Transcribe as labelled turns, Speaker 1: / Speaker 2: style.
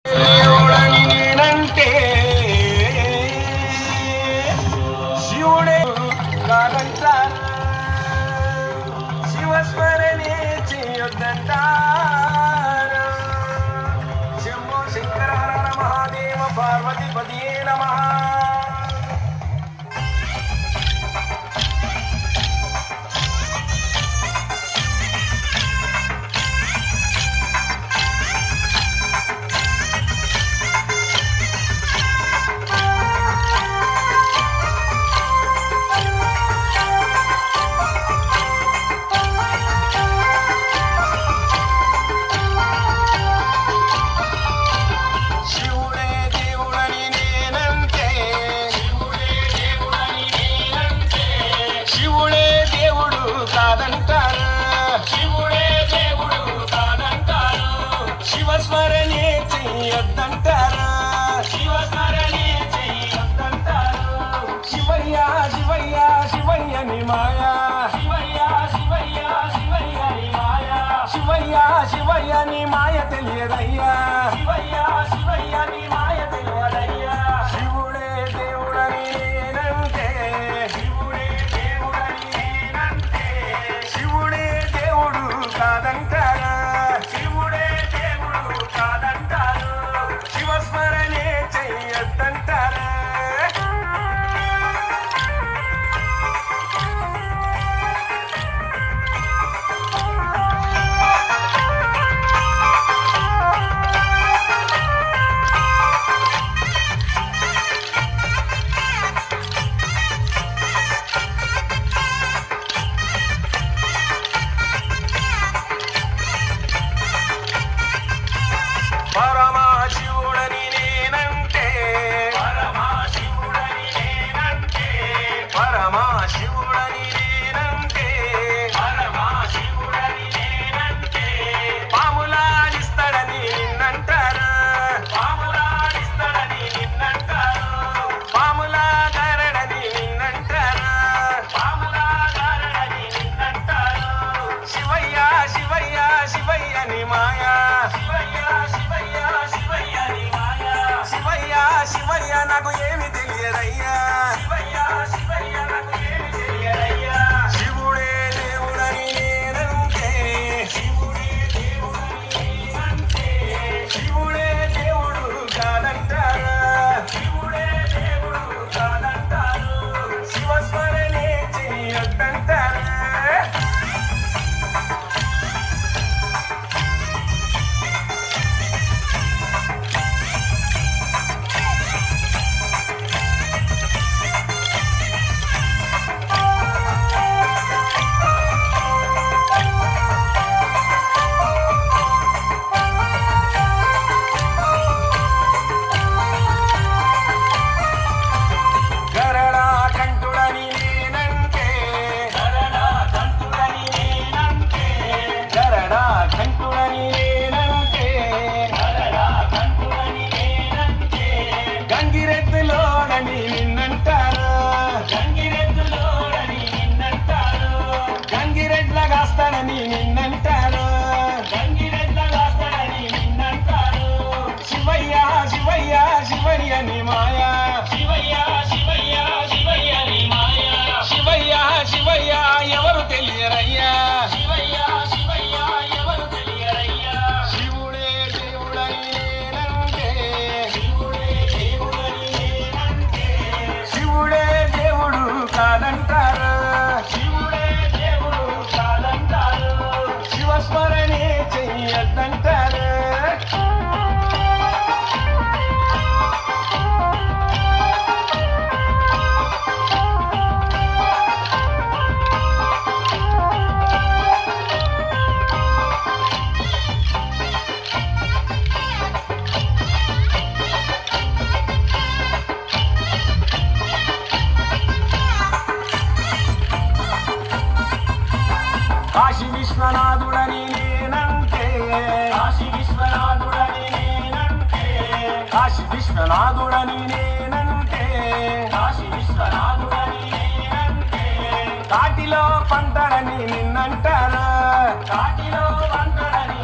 Speaker 1: దేవుడని నేనంటే శివుడే కాదంటారు, శివస్మరణే చేయొద్దంటారు. శంభో శంకర హర హర మహాదేవ పార్వతీపతియే నమః. శివస్మరణే చెయ్యొద్దంటారు, శివస్మరణే చెయ్యొద్దంటారు. శివయ్య శివయ్య శివయ్య ని మాయా, శివయ్య శివయ్య శివయ్య ని మాయా, శివయ్య శివయ్య ని మాయ తెలియదయ్యా, శివయ్య శివయ్య ని మాయ తెలియదయ్యా. శివుడే దేవుడని నేనంటే, శివుడే దేవుడని నేనంటే శివుడే దేవుడు కాదంటారా, శివుడే దేవుడు కాదంటారు, శివస్మరణే చెయ్యొద్దంటారా. పరమశివుడని నేనంటే, పరమశివుడని నేనంటే, పరమశివుడని నేనంటే, పరమశివుడని నేనంటే పాములాడిస్తాడని నిన్నంటారు, పాములాడిస్తాడని నిన్నంటారు, పాములాగారడని నిన్నంటారు, పాములాగారడని నిన్నంటారు. శివయ్య శివయ్య శివయ్య ని మాయా, శివయ్య శివయ్య శివయ్య ని మాయా, శివయ్య శివయ్య నాకు ఏమి తెలియదయ్యా, శివయ్య శివయ్య నాకు ఏమి తెలియదయ్యా. శివుడే దేవుడని నేనంటే, శివుడే దేవుడని నేనంటే శివుడే దేవుడు కాదంటారా, శివుడే దేవుడు కాదంటారు, శివస్మరణే చెయ్యొద్దంటారా. గరడా కంఠుడని నేనంటే, గరడా కంఠుడని నేనంటే, గరడా కంఠుడని నేనంటే, గరడా కంఠుడని నేనంటే గంగిరెద్దులోడని నిన్నంటారు, గంగిరెద్దులోడని నిన్నంటారు, గంగిరెడ్లగాస్తాడని నిన్నంటారు, గంగిరెడ్లగాస్తాడని నిన్నంటారు. శివయ్య శివయ్య శివయ్య ని మాయా, శివయ్య శివయ్య శివయ్య ని మాయా, శివయ్య శివయ్య ఎవరు తెలియరయ్యా, శివయ్య శివయ్య ఎవరు తెలియరయ్యా. శివుడే దేవుడని నేనంటే, శివుడే దేవుడని నేనంటే శివుడే దేవుడు కాదంటారు, శివుడే దేవుడు కాదంటారు, శివస్మరణే చెయ్యొద్దంటారు. కాశీ విశ్వనాథుడని నేనంటే, కాశీ విశ్వనాథుడని నేనంటే, కాశీ విశ్వనాథుడని నేనంటే, కాశీ విశ్వనాథుడని నేనంటే కాటిలో పంటడని నిన్నంటారు, కాటిలో పంటడని